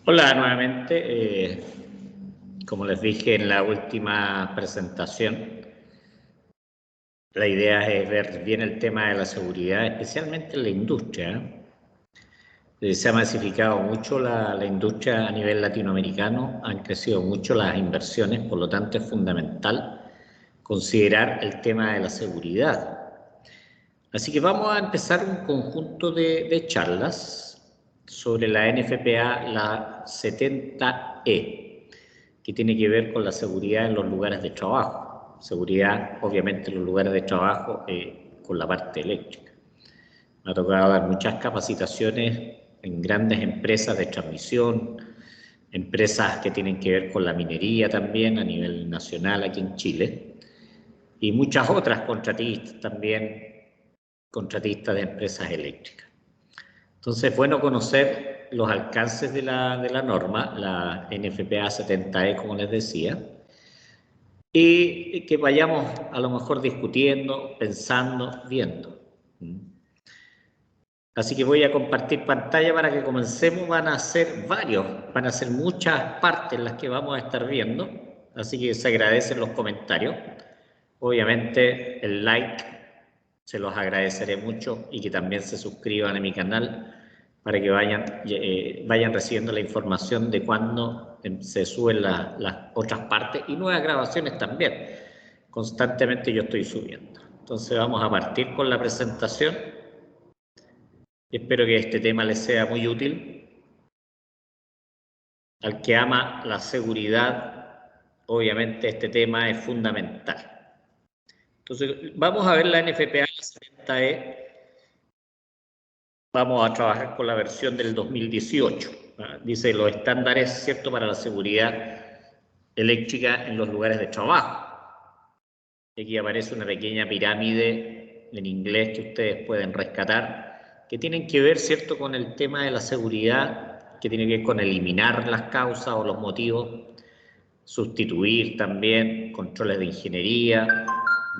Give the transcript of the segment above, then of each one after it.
Hola nuevamente. Como les dije en la última presentación, la idea es ver bien el tema de la seguridad, especialmente en la industria. Se ha masificado mucho la industria a nivel latinoamericano, han crecido mucho las inversiones, por lo tanto es fundamental considerar el tema de la seguridad. Así que vamos a empezar un conjunto de charlas sobre la NFPA, la 70E, que tiene que ver con la seguridad en los lugares de trabajo. Seguridad, obviamente, en los lugares de trabajo con la parte eléctrica. Me ha tocado dar muchas capacitaciones en grandes empresas de transmisión, empresas que tienen que ver con la minería también a nivel nacional aquí en Chile, y muchas otras contratistas también, contratistas de empresas eléctricas. Entonces, es bueno conocer los alcances de la norma, la NFPA 70E, como les decía, y que vayamos a lo mejor discutiendo, pensando, viendo. Así que voy a compartir pantalla para que comencemos. Van a ser muchas partes las que vamos a estar viendo, así que se agradecen los comentarios. Obviamente el like se los agradeceré mucho, y que también se suscriban a mi canal para que vayan recibiendo la información de cuando se suben las otras partes y nuevas grabaciones también. Constantemente yo estoy subiendo. Entonces vamos a partir con la presentación. Espero que este tema les sea muy útil. Al que ama la seguridad, obviamente este tema es fundamental. Entonces, vamos a ver la NFPA 70E. Vamos a trabajar con la versión del 2018. Dice los estándares, ¿cierto?, para la seguridad eléctrica en los lugares de trabajo. Aquí aparece una pequeña pirámide en inglés que ustedes pueden rescatar, que tienen que ver, ¿cierto?, con el tema de la seguridad, que tiene que ver con eliminar las causas o los motivos, sustituir también controles de ingeniería,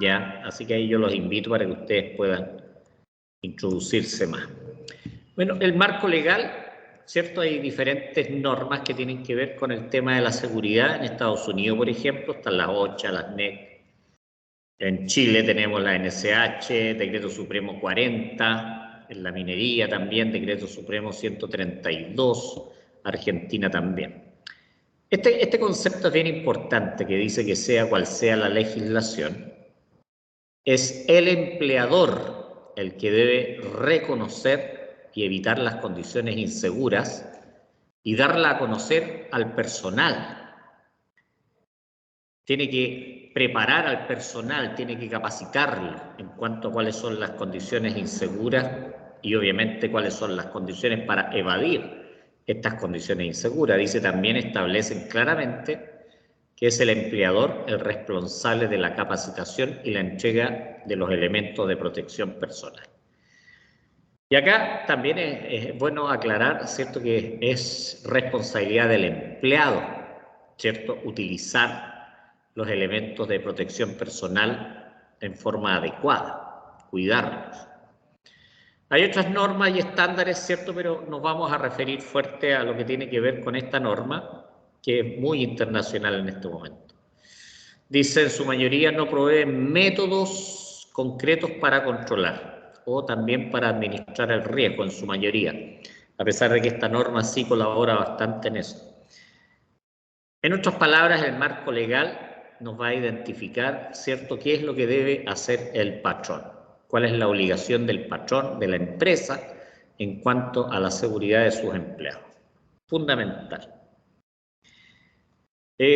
¿ya? Así que ahí yo los invito para que ustedes puedan introducirse más. Bueno, el marco legal, ¿cierto? Hay diferentes normas que tienen que ver con el tema de la seguridad. En Estados Unidos, por ejemplo, están las OSHA, las NEC. En Chile tenemos la NSH, Decreto Supremo 40, en la minería también, Decreto Supremo 132, Argentina también. Este concepto es bien importante, que dice que sea cual sea la legislación, es el empleador el que debe reconocer y evitar las condiciones inseguras y darla a conocer al personal. Tiene que preparar al personal, tiene que capacitarlo en cuanto a cuáles son las condiciones inseguras y obviamente cuáles son las condiciones para evadir estas condiciones inseguras. Dice también, establecen claramente que es el empleador el responsable de la capacitación y la entrega de los elementos de protección personal. Y acá también es bueno aclarar, ¿cierto?, que es responsabilidad del empleado, ¿cierto?, utilizar los elementos de protección personal en forma adecuada, cuidarlos. Hay otras normas y estándares, ¿cierto?, pero nos vamos a referir fuerte a lo que tiene que ver con esta norma, que es muy internacional en este momento. Dice, en su mayoría no proveen métodos concretos para controlar o también para administrar el riesgo, en su mayoría, a pesar de que esta norma sí colabora bastante en eso. En otras palabras, el marco legal nos va a identificar, ¿cierto?, qué es lo que debe hacer el patrón, cuál es la obligación del patrón, de la empresa, en cuanto a la seguridad de sus empleados. Fundamental.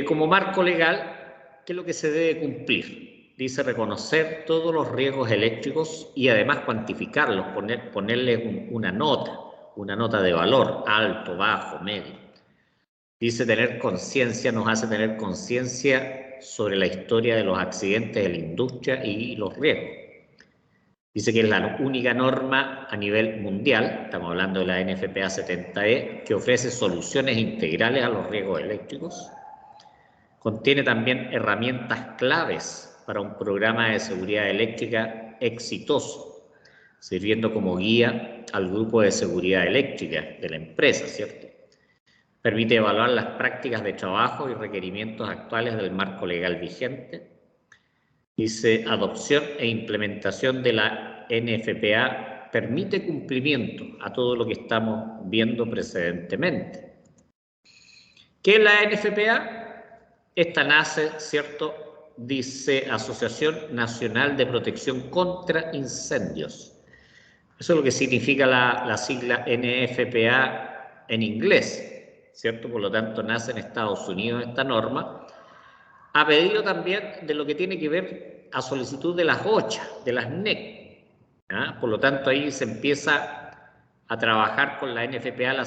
Como marco legal, ¿qué es lo que se debe cumplir? Dice reconocer todos los riesgos eléctricos y además cuantificarlos, ponerles una nota de valor, alto, bajo, medio. Dice tener conciencia, nos hace tener conciencia sobre la historia de los accidentes de la industria y los riesgos. Dice que es la única norma a nivel mundial, estamos hablando de la NFPA 70E, que ofrece soluciones integrales a los riesgos eléctricos. Contiene también herramientas claves para un programa de seguridad eléctrica exitoso, sirviendo como guía al grupo de seguridad eléctrica de la empresa, ¿cierto? Permite evaluar las prácticas de trabajo y requerimientos actuales del marco legal vigente. Dice, adopción e implementación de la NFPA permite cumplimiento a todo lo que estamos viendo precedentemente. ¿Qué es la NFPA? Esta nace, ¿cierto? Dice Asociación Nacional de Protección contra Incendios. Eso es lo que significa la sigla NFPA en inglés, ¿cierto? Por lo tanto, nace en Estados Unidos esta norma, a pedido también de lo que tiene que ver a solicitud de las OCHA, de las NEC. ¿Ah? Por lo tanto, ahí se empieza a trabajar con la NFPA, la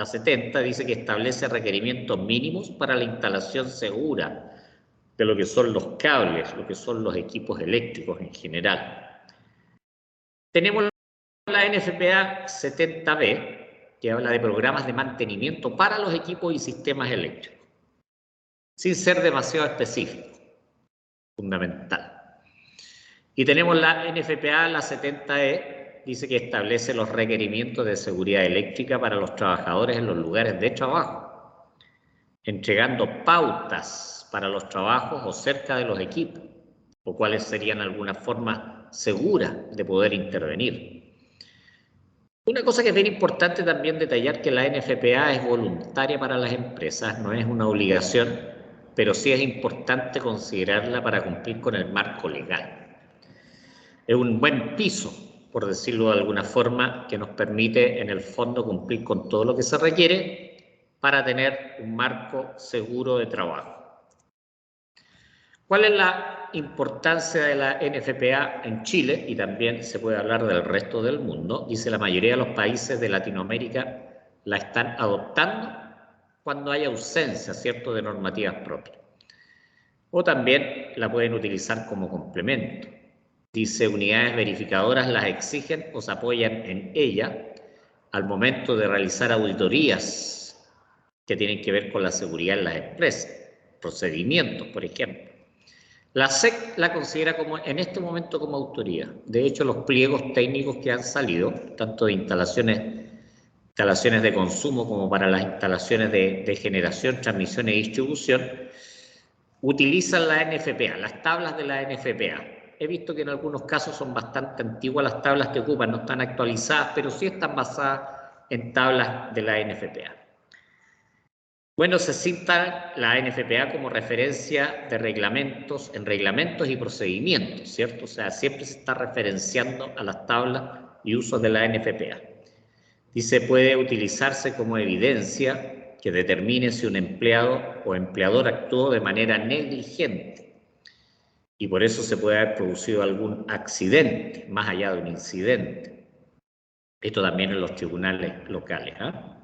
70 dice que establece requerimientos mínimos para la instalación segura de lo que son los cables, lo que son los equipos eléctricos en general. Tenemos la NFPA 70B, que habla de programas de mantenimiento para los equipos y sistemas eléctricos, sin ser demasiado específico, fundamental. Y tenemos la NFPA, la 70E, dice que establece los requerimientos de seguridad eléctrica para los trabajadores en los lugares de trabajo, entregando pautas para los trabajos o cerca de los equipos, o cuáles serían algunas formas seguras de poder intervenir. Una cosa que es bien importante también detallar, que la NFPA es voluntaria para las empresas, no es una obligación, pero sí es importante considerarla para cumplir con el marco legal. Es un buen piso, por decirlo de alguna forma, que nos permite en el fondo cumplir con todo lo que se requiere para tener un marco seguro de trabajo. ¿Cuál es la importancia de la NFPA en Chile? Y también se puede hablar del resto del mundo. Dice, la mayoría de los países de Latinoamérica la están adoptando cuando hay ausencia, ¿cierto?, de normativas propias. O también la pueden utilizar como complemento. Dice, unidades verificadoras las exigen o se apoyan en ella al momento de realizar auditorías que tienen que ver con la seguridad en las empresas, procedimientos, por ejemplo. La SEC la considera como, en este momento, como autoridad. De hecho, los pliegos técnicos que han salido, tanto de instalaciones de consumo como para las instalaciones de generación, transmisión y distribución, utilizan la NFPA, las tablas de la NFPA. He visto que en algunos casos son bastante antiguas las tablas que ocupan, no están actualizadas, pero sí están basadas en tablas de la NFPA. Bueno, se cita la NFPA como referencia de reglamentos, en reglamentos y procedimientos, ¿cierto? O sea, siempre se está referenciando a las tablas y usos de la NFPA. Dice, puede utilizarse como evidencia que determine si un empleado o empleador actuó de manera negligente y por eso se puede haber producido algún accidente, más allá de un incidente. Esto también en los tribunales locales, ¿ah?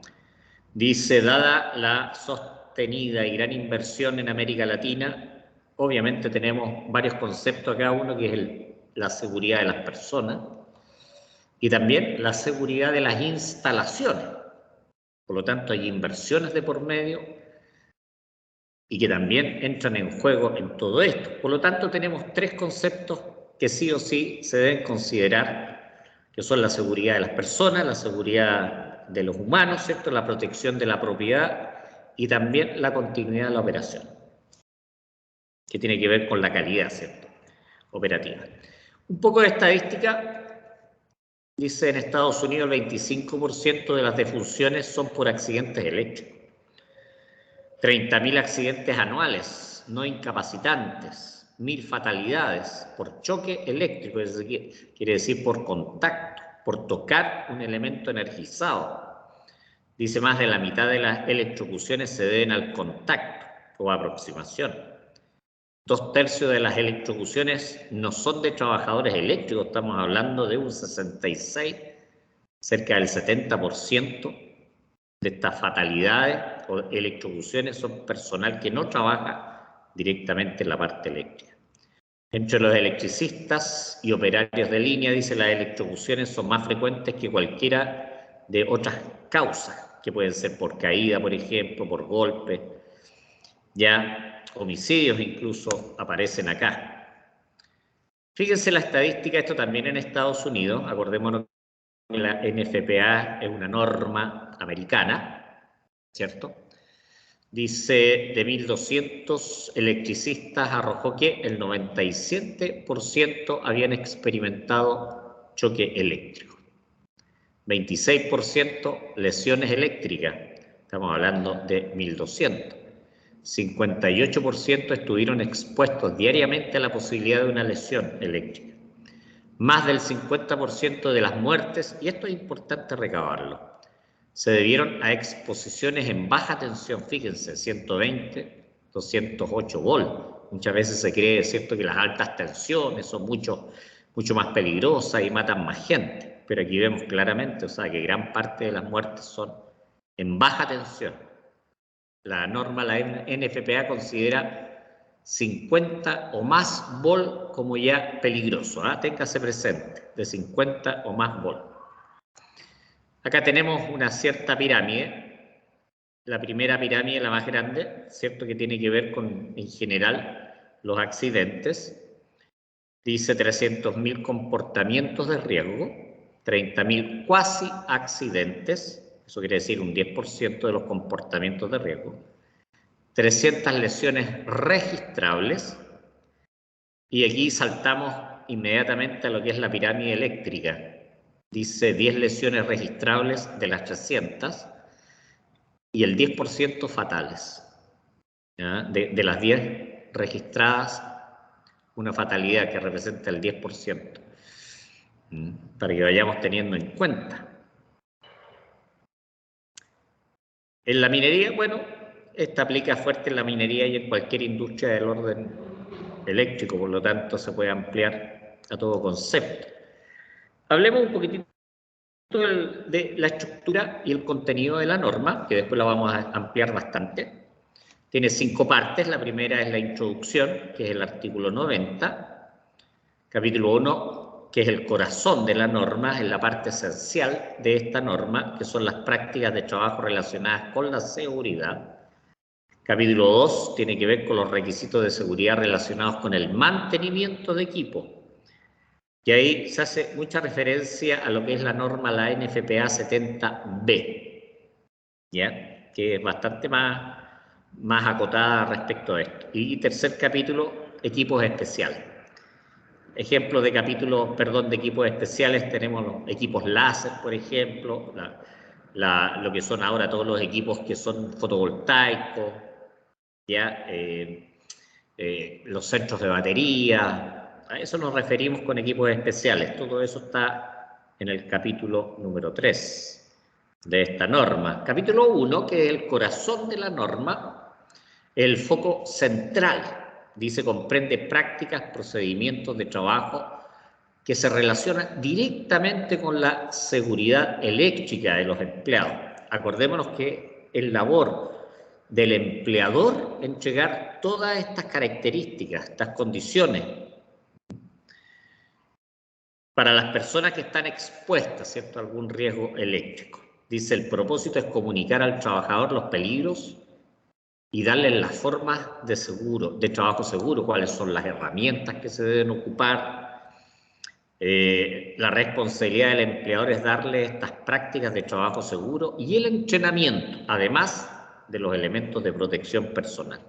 Dice, dada la sostenida y gran inversión en América Latina, obviamente tenemos varios conceptos acá, uno que es la seguridad de las personas y también la seguridad de las instalaciones. Por lo tanto, hay inversiones de por medio y que también entran en juego en todo esto. Por lo tanto, tenemos tres conceptos que sí o sí se deben considerar, que son la seguridad de las personas, la seguridad de los humanos, ¿cierto?, la protección de la propiedad y también la continuidad de la operación, que tiene que ver con la calidad, ¿cierto?, operativa. Un poco de estadística, dice en Estados Unidos el 25% de las defunciones son por accidentes eléctricos, 30.000 accidentes anuales no incapacitantes, 1.000 fatalidades por choque eléctrico, es decir, quiere decir por contacto, por tocar un elemento energizado. Dice, más de la mitad de las electrocuciones se deben al contacto o aproximación. 2/3 de las electrocuciones no son de trabajadores eléctricos, estamos hablando de un 66, cerca del 70% de estas fatalidades o electrocuciones son personal que no trabaja directamente en la parte eléctrica. Entre los electricistas y operarios de línea, dice, las electrocuciones son más frecuentes que cualquiera de otras causas, que pueden ser por caída, por ejemplo, por golpe, ya homicidios incluso aparecen acá. Fíjense la estadística, esto también en Estados Unidos, acordémonos que la NFPA es una norma americana, ¿cierto? Dice, de 1.200 electricistas arrojó que el 97% habían experimentado choque eléctrico. 26% lesiones eléctricas, estamos hablando de 1.200. 58% estuvieron expuestos diariamente a la posibilidad de una lesión eléctrica. Más del 50% de las muertes, y esto es importante recabarlo, se debieron a exposiciones en baja tensión, fíjense, 120, 208 volt. Muchas veces se cree, ¿cierto?, que las altas tensiones son mucho más peligrosas y matan más gente, pero aquí vemos claramente, o sea, que gran parte de las muertes son en baja tensión. La norma, la NFPA, considera 50 o más volt como ya peligroso, ¿eh? Téngase presente, de 50 o más volt. Acá tenemos una cierta pirámide, la primera pirámide, la más grande, ¿cierto?, que tiene que ver con, en general, los accidentes. Dice 300.000 comportamientos de riesgo, 30.000 cuasi accidentes, eso quiere decir un 10% de los comportamientos de riesgo, 300 lesiones registrables, y aquí saltamos inmediatamente a lo que es la pirámide eléctrica. Dice 10 lesiones registrables de las 300 y el 10% fatales. De las 10 registradas, una fatalidad que representa el 10%. Para que vayamos teniendo en cuenta. En la minería, bueno, esta aplica fuerte en la minería y en cualquier industria del orden eléctrico, por lo tanto se puede ampliar a todo concepto. Hablemos un poquitito de la estructura y el contenido de la norma, que después la vamos a ampliar bastante. Tiene 5 partes. La primera es la introducción, que es el artículo 90. Capítulo 1, que es el corazón de la norma, es la parte esencial de esta norma, que son las prácticas de trabajo relacionadas con la seguridad. Capítulo 2 tiene que ver con los requisitos de seguridad relacionados con el mantenimiento de equipo. Y ahí se hace mucha referencia a lo que es la norma, la NFPA 70B, ¿ya?, que es bastante más acotada respecto a esto. Y tercer capítulo, equipos especiales. Ejemplos de capítulos, de equipos especiales, tenemos los equipos láser, por ejemplo, lo que son ahora todos los equipos que son fotovoltaicos, ¿ya? Los centros de batería. A eso nos referimos con equipos especiales. Todo eso está en el capítulo número 3 de esta norma. Capítulo 1, que es el corazón de la norma, el foco central. Dice, comprende prácticas, procedimientos de trabajo que se relacionan directamente con la seguridad eléctrica de los empleados. Acordémonos que el labor del empleador entregar todas estas características, estas condiciones, para las personas que están expuestas, ¿cierto?, a algún riesgo eléctrico. Dice, el propósito es comunicar al trabajador los peligros y darle las formas de trabajo seguro, cuáles son las herramientas que se deben ocupar. La responsabilidad del empleador es darle estas prácticas de trabajo seguro y el entrenamiento, además de los elementos de protección personal.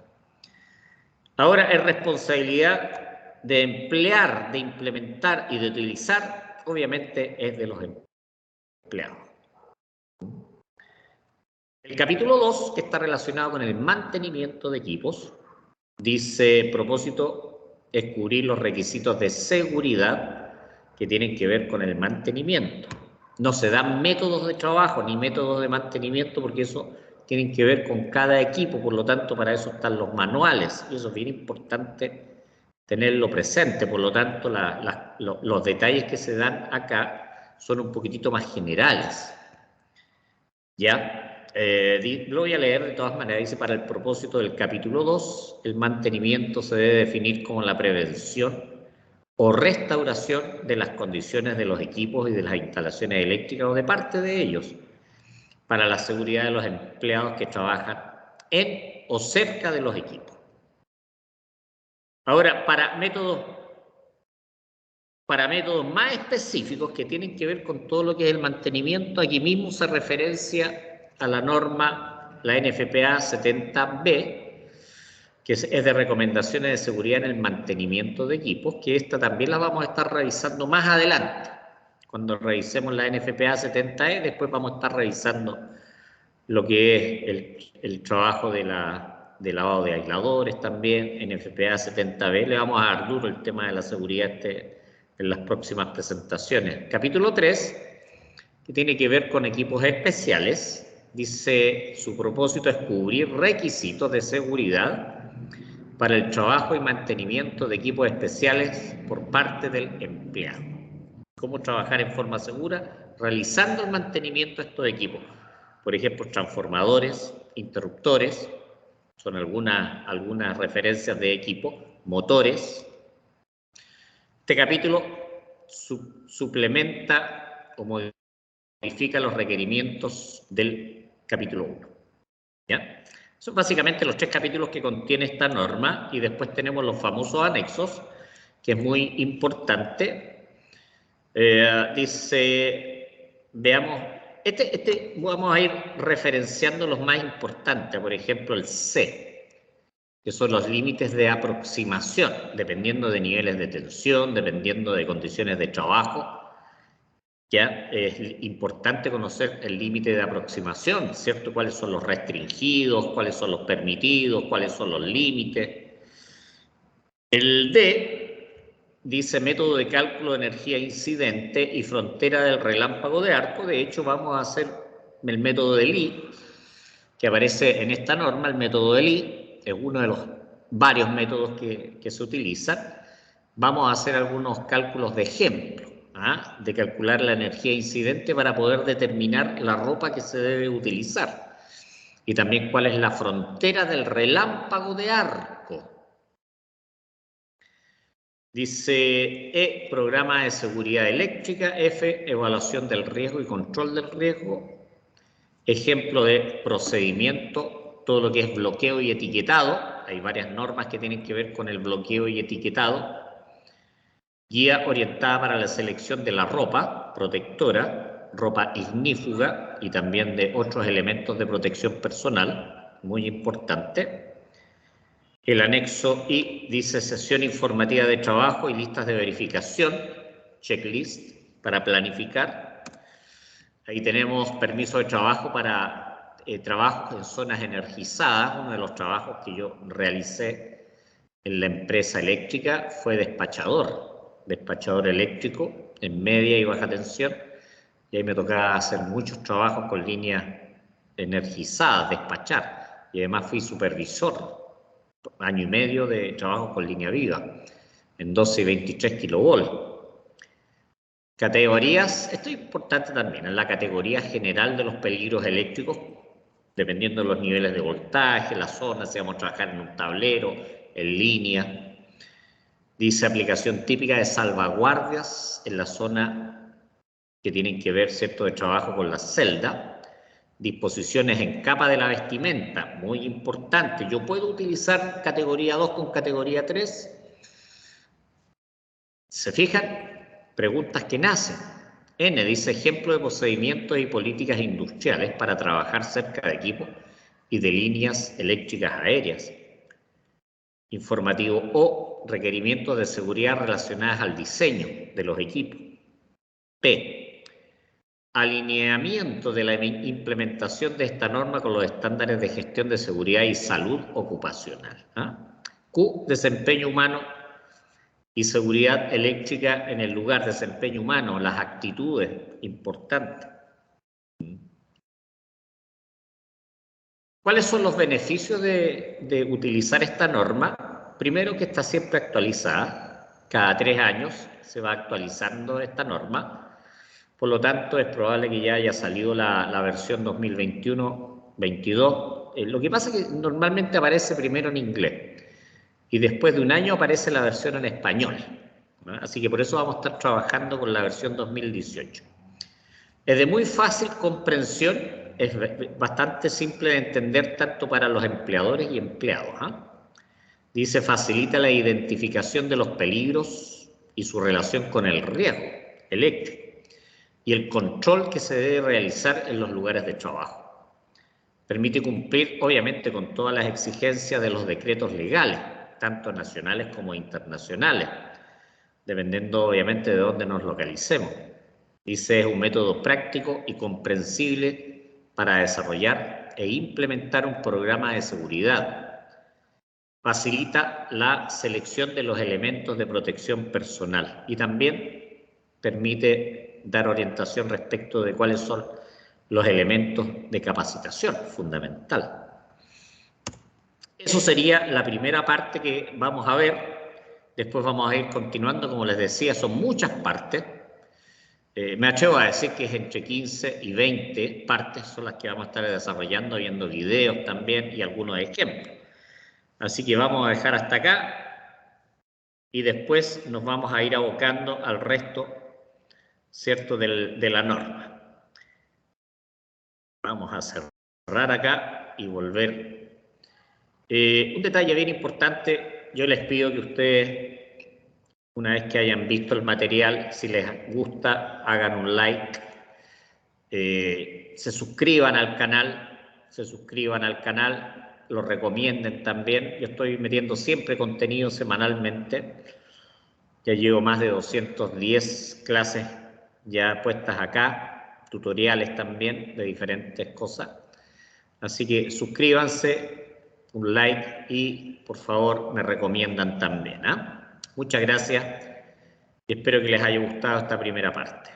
Ahora es responsabilidad de emplear, de implementar y de utilizar, obviamente es de los empleados. El capítulo 2, que está relacionado con el mantenimiento de equipos, dice, propósito es cubrir los requisitos de seguridad que tienen que ver con el mantenimiento. No se dan métodos de trabajo ni métodos de mantenimiento porque eso tienen que ver con cada equipo, por lo tanto para eso están los manuales y eso es bien importante tenerlo presente. Por lo tanto los detalles que se dan acá son un poquitito más generales, ¿ya? Lo voy a leer de todas maneras. Dice, para el propósito del capítulo 2, el mantenimiento se debe definir como la prevención o restauración de las condiciones de los equipos y de las instalaciones eléctricas o de parte de ellos para la seguridad de los empleados que trabajan en o cerca de los equipos. Ahora, para métodos más específicos que tienen que ver con todo lo que es el mantenimiento, aquí mismo se referencia a la norma la NFPA 70B, que es de recomendaciones de seguridad en el mantenimiento de equipos, que esta también la vamos a estar revisando más adelante. Cuando revisemos la NFPA 70E, después vamos a estar revisando lo que es el trabajo de lavado de aisladores también, NFPA 70B. Le vamos a dar duro el tema de la seguridad en las próximas presentaciones. Capítulo 3, que tiene que ver con equipos especiales. Dice, su propósito es cubrir requisitos de seguridad para el trabajo y mantenimiento de equipos especiales por parte del empleado. Cómo trabajar en forma segura realizando el mantenimiento de estos equipos. Por ejemplo, transformadores, interruptores, son algunas referencias de equipo, motores. Este capítulo suplementa o modifica los requerimientos del capítulo 1. ¿Ya? Son básicamente los 3 capítulos que contiene esta norma, y después tenemos los famosos anexos, que es muy importante. Dice, veamos, vamos a ir referenciando los más importantes, por ejemplo el C, que son los límites de aproximación, dependiendo de niveles de tensión, dependiendo de condiciones de trabajo. Ya es importante conocer el límite de aproximación, ¿cierto? Cuáles son los restringidos, cuáles son los permitidos, cuáles son los límites. El D dice método de cálculo de energía incidente y frontera del relámpago de arco. De hecho, vamos a hacer el método de Lee, que aparece en esta norma. El método de Lee es uno de los varios métodos que se utilizan. Vamos a hacer algunos cálculos de ejemplo, de calcular la energía incidente para poder determinar la ropa que se debe utilizar. Y también cuál es la frontera del relámpago de arco. Dice E, programa de seguridad eléctrica. F, evaluación del riesgo y control del riesgo. Ejemplo de procedimiento, todo lo que es bloqueo y etiquetado. Hay varias normas que tienen que ver con el bloqueo y etiquetado. Guía orientada para la selección de la ropa protectora, ropa ignífuga y también de otros elementos de protección personal, muy importante. El anexo I dice sesión informativa de trabajo y listas de verificación, checklist para planificar. Ahí tenemos permiso de trabajo para trabajos en zonas energizadas. Uno de los trabajos que yo realicé en la empresa eléctrica fue despachador eléctrico en media y baja tensión, y ahí me tocaba hacer muchos trabajos con líneas energizadas, despachar, y además fui supervisor, año y medio de trabajo con línea viva, en 12 y 23 kilovolts. Categorías, esto es importante también, en la categoría general de los peligros eléctricos, dependiendo de los niveles de voltaje, la zona, si vamos a trabajar en un tablero, en línea. Dice aplicación típica de salvaguardias en la zona que tienen que ver, ¿cierto?, de trabajo con la celda. Disposiciones en capa de la vestimenta, muy importante. Yo puedo utilizar categoría 2 con categoría 3. ¿Se fijan? Preguntas que nacen. N dice ejemplo de procedimientos y políticas industriales para trabajar cerca de equipos y de líneas eléctricas aéreas. Informativo O, requerimientos de seguridad relacionados al diseño de los equipos. P, alineamiento de la implementación de esta norma con los estándares de gestión de seguridad y salud ocupacional. Q, desempeño humano y seguridad eléctrica en el lugar, desempeño humano, las actitudes, importantes. ¿Cuáles son los beneficios de utilizar esta norma? Primero, que está siempre actualizada. Cada 3 años se va actualizando esta norma. Por lo tanto, es probable que ya haya salido la versión 2021-22. Lo que pasa es que normalmente aparece primero en inglés y después de un año aparece la versión en español, ¿no? Así que por eso vamos a estar trabajando con la versión 2018. Es de muy fácil comprensión, es bastante simple de entender tanto para los empleadores y empleados. Dice, facilita la identificación de los peligros y su relación con el riesgo eléctrico y el control que se debe realizar en los lugares de trabajo. Permite cumplir, obviamente, con todas las exigencias de los decretos legales, tanto nacionales como internacionales, dependiendo, obviamente, de dónde nos localicemos. Dice, es un método práctico y comprensible para desarrollar e implementar un programa de seguridad. Facilita la selección de los elementos de protección personal y también permite dar orientación respecto de cuáles son los elementos de capacitación fundamental. Eso sería la primera parte que vamos a ver. Después vamos a ir continuando, como les decía, son muchas partes. Me atrevo a decir que es entre 15 y 20 partes son las que vamos a estar desarrollando, viendo videos también y algunos ejemplos. Así que vamos a dejar hasta acá y después nos vamos a ir abocando al resto, ¿cierto?, de la norma. Vamos a cerrar acá y volver. Un detalle bien importante, yo les pido que ustedes, una vez que hayan visto el material, si les gusta, hagan un like, se suscriban al canal, lo recomienden también. Yo estoy metiendo siempre contenido semanalmente. Ya llevo más de 210 clases ya puestas acá, tutoriales también de diferentes cosas. Así que suscríbanse, un like y por favor me recomiendan también. Muchas gracias y espero que les haya gustado esta primera parte.